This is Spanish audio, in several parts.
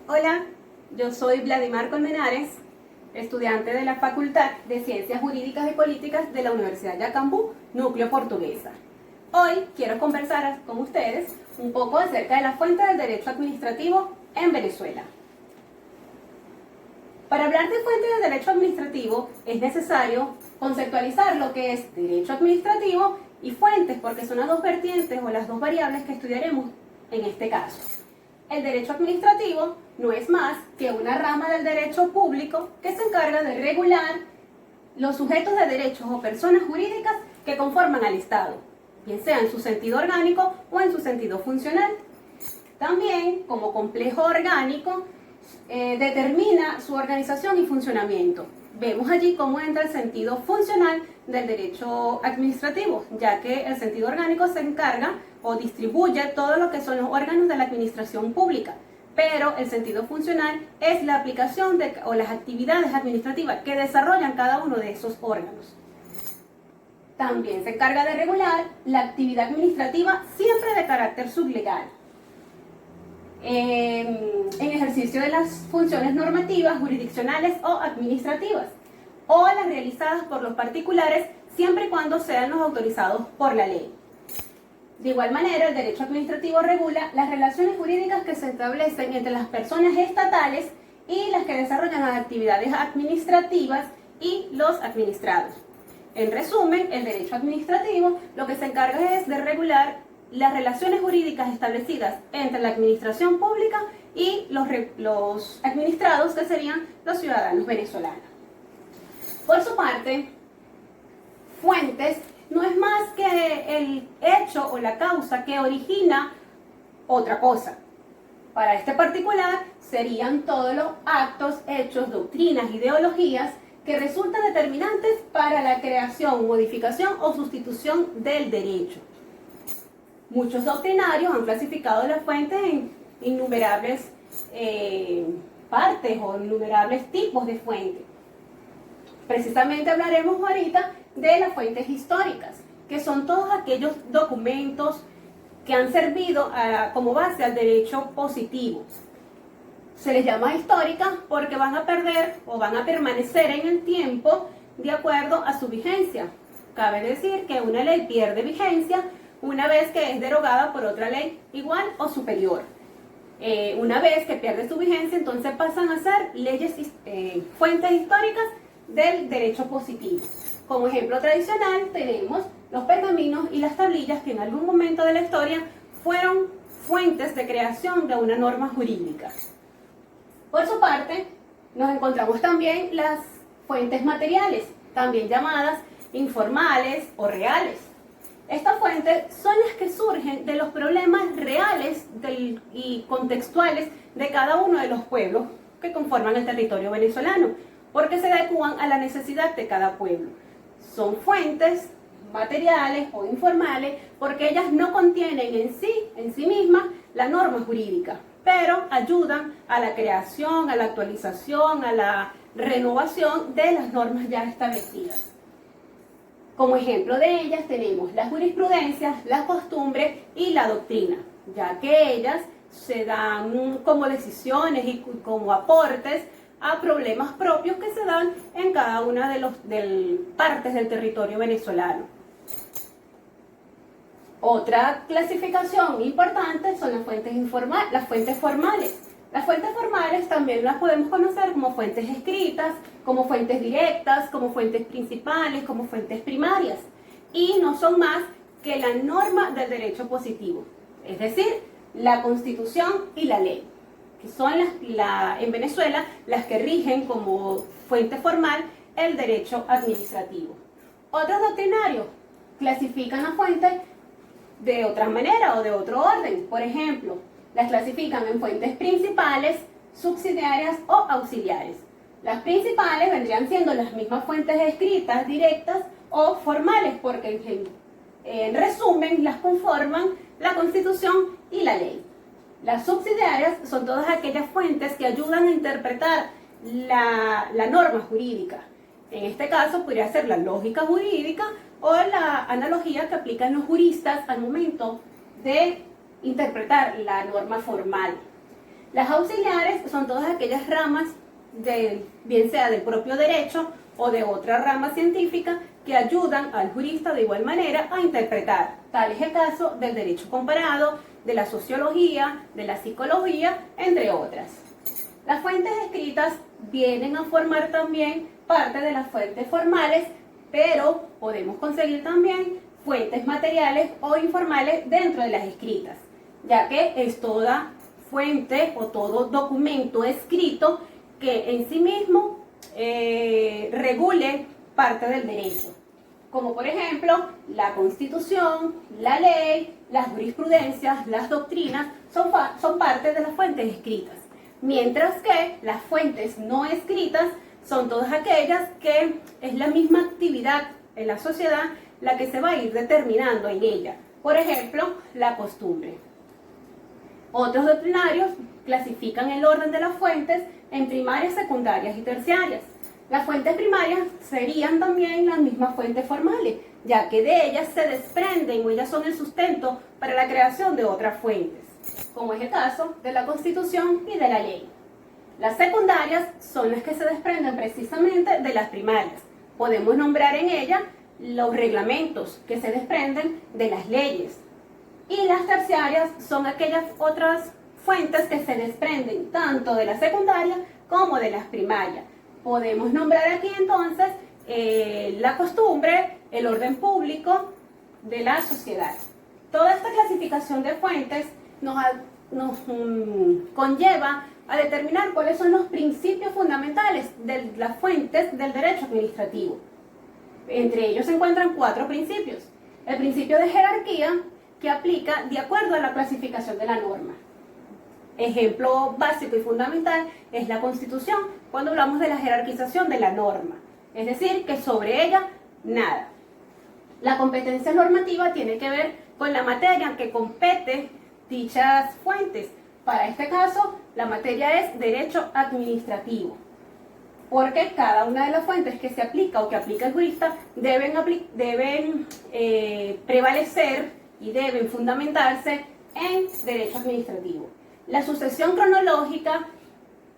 Hola, yo soy Vladimar Colmenares, estudiante de la Facultad de Ciencias Jurídicas y Políticas de la Universidad Yacambú, Núcleo Portuguesa. Hoy quiero conversar con ustedes un poco acerca de la fuente del derecho administrativo en Venezuela. Para hablar de fuente del derecho administrativo es necesario conceptualizar lo que es derecho administrativo y fuentes, porque son las dos vertientes o las dos variables que estudiaremos en este caso. El derecho administrativo no es más que una rama del derecho público que se encarga de regular los sujetos de derechos o personas jurídicas que conforman al Estado, bien sea en su sentido orgánico o en su sentido funcional. También, como complejo orgánico, determina su organización y funcionamiento. Vemos allí cómo entra el sentido funcional del derecho administrativo, ya que el sentido orgánico se encarga o distribuye todo lo que son los órganos de la administración pública, pero el sentido funcional es la aplicación o las actividades administrativas que desarrollan cada uno de esos órganos. También se encarga de regular la actividad administrativa siempre de carácter sublegal, en ejercicio de las funciones normativas, jurisdiccionales o administrativas, o las realizadas por los particulares siempre y cuando sean los autorizados por la ley. De igual manera, el derecho administrativo regula las relaciones jurídicas que se establecen entre las personas estatales y las que desarrollan las actividades administrativas y los administrados. En resumen, el derecho administrativo lo que se encarga es de regular las relaciones jurídicas establecidas entre la administración pública y los administrados, que serían los ciudadanos venezolanos. Por su parte, fuentes no es más que el hecho o la causa que origina otra cosa. Para este particular serían todos los actos, hechos, doctrinas, ideologías que resultan determinantes para la creación, modificación o sustitución del derecho. Muchos doctrinarios han clasificado las fuentes en innumerables partes o innumerables tipos de fuentes. Precisamente hablaremos ahorita de las fuentes históricas, que son todos aquellos documentos que han servido como base al derecho positivo. Se les llama históricas porque van a perder o van a permanecer en el tiempo de acuerdo a su vigencia. Cabe decir que una ley pierde vigencia una vez que es derogada por otra ley igual o superior. Una vez que pierde su vigencia, entonces pasan a ser fuentes históricas del derecho positivo. Como ejemplo tradicional tenemos los pergaminos y las tablillas que en algún momento de la historia fueron fuentes de creación de una norma jurídica. Por su parte, nos encontramos también las fuentes materiales, también llamadas informales o reales. Estas fuentes son las que surgen de los problemas reales y contextuales de cada uno de los pueblos que conforman el territorio venezolano, porque se adecúan a la necesidad de cada pueblo. Son fuentes materiales o informales porque ellas no contienen en sí mismas la norma jurídica, pero ayudan a la creación, a la actualización, a la renovación de las normas ya establecidas. Como ejemplo de ellas tenemos las jurisprudencias, las costumbres y la doctrina, ya que ellas se dan como decisiones y como aportes a problemas propios que se dan en cada una de las partes del territorio venezolano. Otra clasificación importante son las fuentes formales. Las fuentes formales también las podemos conocer como fuentes escritas, como fuentes directas, como fuentes principales, como fuentes primarias. Y no son más que la norma del derecho positivo, es decir, la Constitución y la ley, que son en Venezuela las que rigen como fuente formal el derecho administrativo. Otros doctrinarios clasifican las fuentes de otra manera o de otro orden. Por ejemplo, las clasifican en fuentes principales, subsidiarias o auxiliares. Las principales vendrían siendo las mismas fuentes escritas, directas o formales, porque en resumen las conforman la Constitución y la ley. Las subsidiarias son todas aquellas fuentes que ayudan a interpretar la norma jurídica. En este caso podría ser la lógica jurídica o la analogía que aplican los juristas al momento de interpretar la norma formal. Las auxiliares son todas aquellas ramas, bien sea del propio derecho o de otra rama científica, que ayudan al jurista de igual manera a interpretar. Tal es el caso del derecho comparado, de la sociología, de la psicología, entre otras. Las fuentes escritas vienen a formar también parte de las fuentes formales, pero podemos conseguir también fuentes materiales o informales dentro de las escritas, ya que es toda fuente o todo documento escrito que en sí mismo regule parte del derecho, como por ejemplo la Constitución, la ley, las jurisprudencias, las doctrinas son parte de las fuentes escritas, mientras que las fuentes no escritas son todas aquellas que es la misma actividad en la sociedad la que se va a ir determinando en ella. Por ejemplo, la costumbre. Otros doctrinarios clasifican el orden de las fuentes en primarias, secundarias y terciarias. Las fuentes primarias serían también las mismas fuentes formales, ya que de ellas se desprenden o ellas son el sustento para la creación de otras fuentes, como es el caso de la Constitución y de la ley. Las secundarias son las que se desprenden precisamente de las primarias. Podemos nombrar en ellas los reglamentos que se desprenden de las leyes. Y las terciarias son aquellas otras fuentes que se desprenden tanto de la secundaria como de las primarias. Podemos nombrar aquí entonces la costumbre, el orden público de la sociedad. Toda esta clasificación de fuentes nos conlleva a determinar cuáles son los principios fundamentales de las fuentes del derecho administrativo. Entre ellos se encuentran 4 principios. El principio de jerarquía, que aplica de acuerdo a la clasificación de la norma. Ejemplo básico y fundamental es la Constitución, cuando hablamos de la jerarquización de la norma, es decir, que sobre ella nada. La competencia normativa tiene que ver con la materia que compete dichas fuentes. Para este caso, la materia es derecho administrativo, porque cada una de las fuentes que se aplica o que aplica el jurista deben prevalecer y deben fundamentarse en derecho administrativo. La sucesión cronológica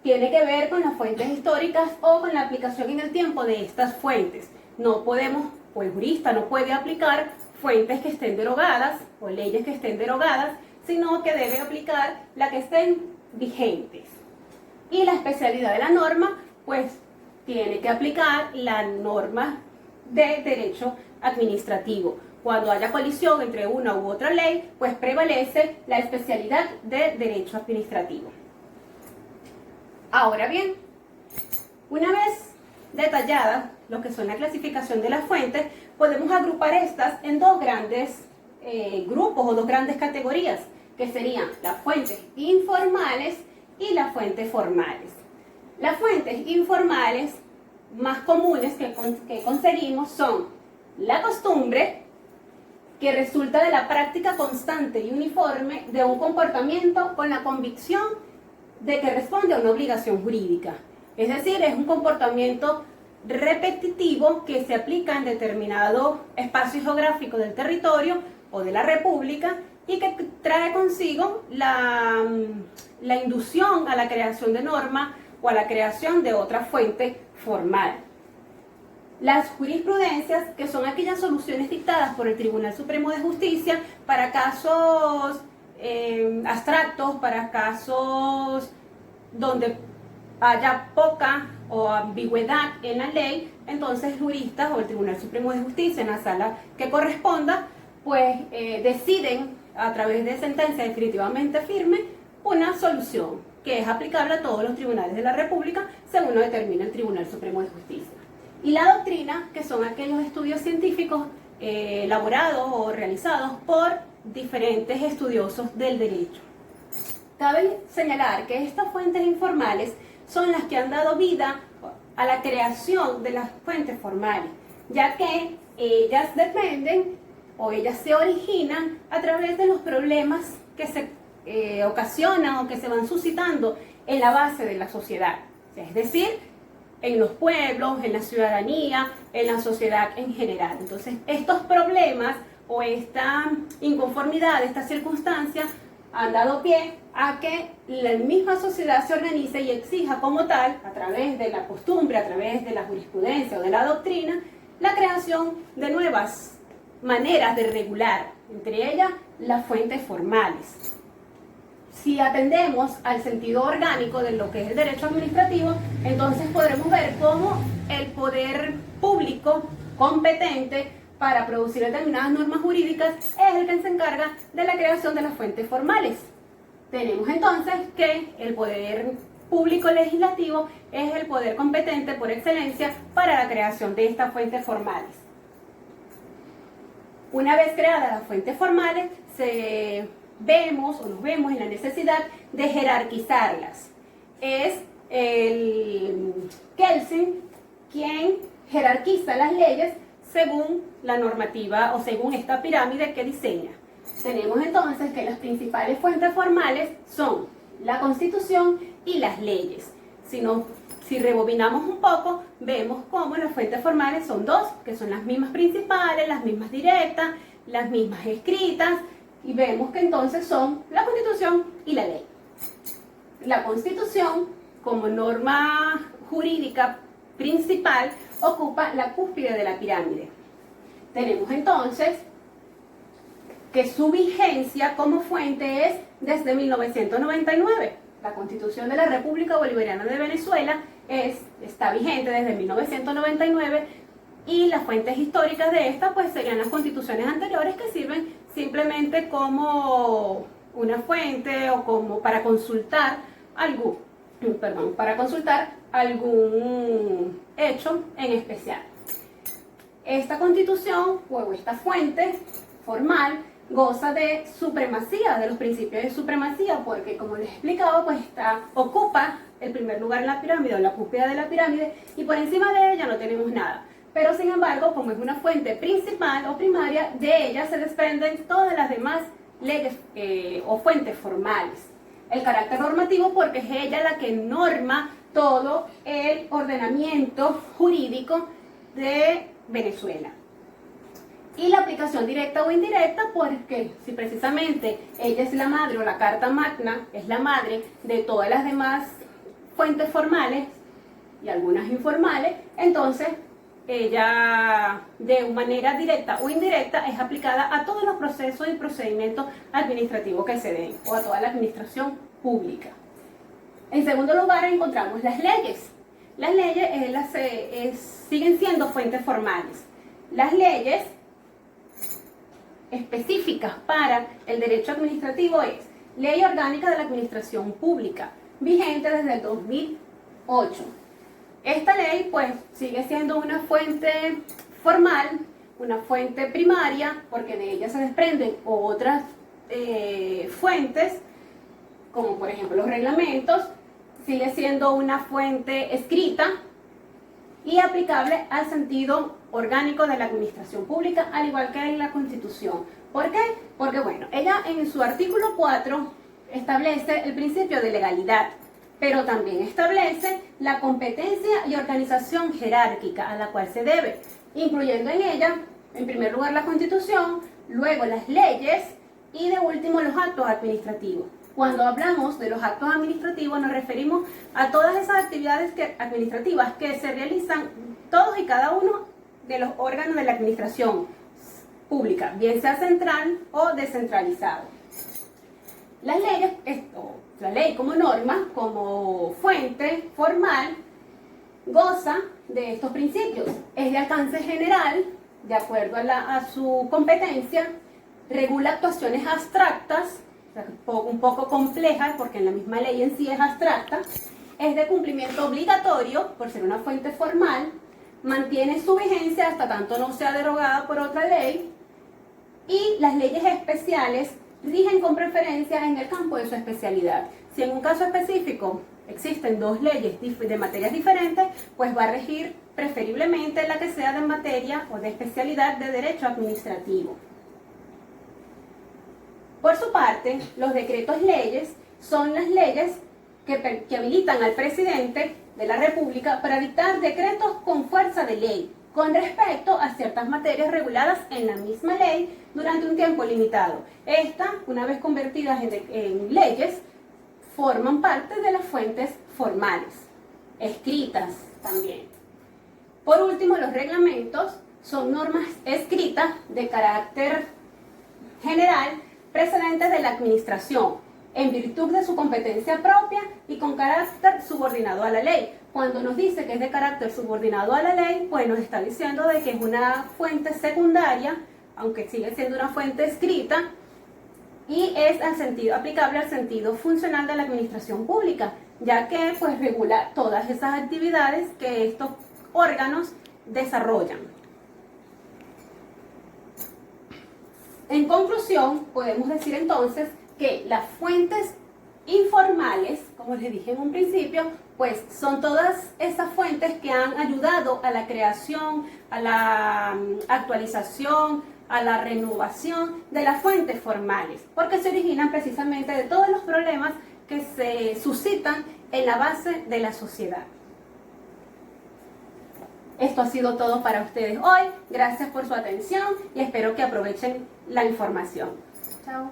tiene que ver con las fuentes históricas o con la aplicación en el tiempo de estas fuentes. No podemos, o el jurista no puede aplicar fuentes que estén derogadas o leyes que estén derogadas, sino que debe aplicar las que estén vigentes. Y la especialidad de la norma, pues tiene que aplicar la norma de derecho administrativo. Cuando haya colisión entre una u otra ley, pues prevalece la especialidad de derecho administrativo. Ahora bien, una vez detallada lo que son la clasificación de las fuentes, podemos agrupar estas en 2 grandes grupos o 2 grandes categorías, que serían las fuentes informales y las fuentes formales. Las fuentes informales más comunes que conseguimos son la costumbre, que resulta de la práctica constante y uniforme de un comportamiento con la convicción de que responde a una obligación jurídica. Es decir, es un comportamiento repetitivo que se aplica en determinado espacio geográfico del territorio o de la república y que trae consigo la inducción a la creación de normas o a la creación de otra fuente formal. Las jurisprudencias, que son aquellas soluciones dictadas por el Tribunal Supremo de Justicia para casos abstractos, para casos donde haya poca o ambigüedad en la ley, entonces el jurista o el Tribunal Supremo de Justicia, en la sala que corresponda, pues deciden a través de sentencia definitivamente firme una solución que es aplicable a todos los tribunales de la República según lo determina el Tribunal Supremo de Justicia. Y la doctrina, que son aquellos estudios científicos elaborados o realizados por diferentes estudiosos del derecho. Cabe señalar que estas fuentes informales son las que han dado vida a la creación de las fuentes formales, ya que ellas dependen o ellas se originan a través de los problemas que se ocasionan o que se van suscitando en la base de la sociedad, es decir, en los pueblos, en la ciudadanía, en la sociedad en general. Entonces, estos problemas o esta inconformidad, estas circunstancias han dado pie a que la misma sociedad se organice y exija como tal, a través de la costumbre, a través de la jurisprudencia o de la doctrina, la creación de nuevas maneras de regular, entre ellas las fuentes formales. Si atendemos al sentido orgánico de lo que es el derecho administrativo, entonces podremos ver cómo el poder público competente para producir determinadas normas jurídicas es el que se encarga de la creación de las fuentes formales. Tenemos entonces que el poder público legislativo es el poder competente por excelencia para la creación de estas fuentes formales. Una vez creadas las fuentes formales, nos vemos en la necesidad de jerarquizarlas. Es el Kelsen quien jerarquiza las leyes según la normativa o según esta pirámide que diseña. Tenemos entonces que las principales fuentes formales son la Constitución y las leyes. Si rebobinamos un poco, vemos cómo las fuentes formales son dos, que son las mismas principales, las mismas directas, las mismas escritas, y vemos que entonces son la Constitución y la ley. La Constitución, como norma jurídica principal, ocupa la cúspide de la pirámide. Tenemos entonces que su vigencia como fuente es desde 1999. La Constitución de la República Bolivariana de Venezuela está vigente desde 1999 y las fuentes históricas de esta pues serían las constituciones anteriores, que sirven simplemente como una fuente o como para consultar algún hecho en especial. Esta constitución o esta fuente formal goza de supremacía, de los principios de supremacía, porque como les explicaba, pues ocupa el primer lugar en la pirámide o la cúspide de la pirámide, y por encima de ella no tenemos nada. Pero sin embargo, como es una fuente principal o primaria, de ella se desprenden todas las demás leyes o fuentes formales. El carácter normativo, porque es ella la que norma todo el ordenamiento jurídico de Venezuela. Y la aplicación directa o indirecta, porque si precisamente ella es la madre, o la Carta Magna es la madre de todas las demás fuentes formales y algunas informales, entonces ella de manera directa o indirecta es aplicada a todos los procesos y procedimientos administrativos que se den, o a toda la administración pública. En segundo lugar encontramos las leyes. Las leyes siguen siendo fuentes formales. Las leyes específicas para el derecho administrativo es Ley Orgánica de la Administración Pública, vigente desde el 2008. Esta ley pues sigue siendo una fuente formal, una fuente primaria, porque de ella se desprenden otras fuentes, como por ejemplo los reglamentos. Sigue siendo una fuente escrita y aplicable al sentido orgánico de la administración pública, al igual que en la Constitución. ¿Por qué? Porque bueno, ella en su artículo 4 establece el principio de legalidad, pero también establece la competencia y organización jerárquica a la cual se debe, incluyendo en ella, en primer lugar, la Constitución, luego las leyes y de último los actos administrativos. Cuando hablamos de los actos administrativos nos referimos a todas esas actividades administrativas que se realizan todos y cada uno de los órganos de la administración pública, bien sea central o descentralizado. Las leyes, la ley como norma, como fuente formal, goza de estos principios. Es de alcance general, de acuerdo a su competencia, regula actuaciones abstractas, un poco complejas, porque en la misma ley en sí es abstracta, es de cumplimiento obligatorio, por ser una fuente formal, mantiene su vigencia hasta tanto no sea derogada por otra ley, y las leyes especiales rigen con preferencia en el campo de su especialidad. Si en un caso específico existen dos leyes de materias diferentes, pues va a regir preferiblemente la que sea de materia o de especialidad de derecho administrativo. Por su parte, los decretos leyes son las leyes que habilitan al presidente de la República para dictar decretos con fuerza de ley con respecto a ciertas materias reguladas en la misma ley durante un tiempo limitado. Estas, una vez convertidas en leyes, forman parte de las fuentes formales, escritas también. Por último, los reglamentos son normas escritas de carácter general precedentes de la administración, en virtud de su competencia propia y con carácter subordinado a la ley. Cuando nos dice que es de carácter subordinado a la ley, pues nos está diciendo de que es una fuente secundaria, aunque sigue siendo una fuente escrita, y es aplicable al sentido funcional de la administración pública, ya que pues regula todas esas actividades que estos órganos desarrollan. En conclusión, podemos decir entonces que las fuentes informales, como les dije en un principio, pues son todas esas fuentes que han ayudado a la creación, a la actualización, a la renovación de las fuentes formales, porque se originan precisamente de todos los problemas que se suscitan en la base de la sociedad. Esto ha sido todo para ustedes hoy. Gracias por su atención y espero que aprovechen la información. Chao.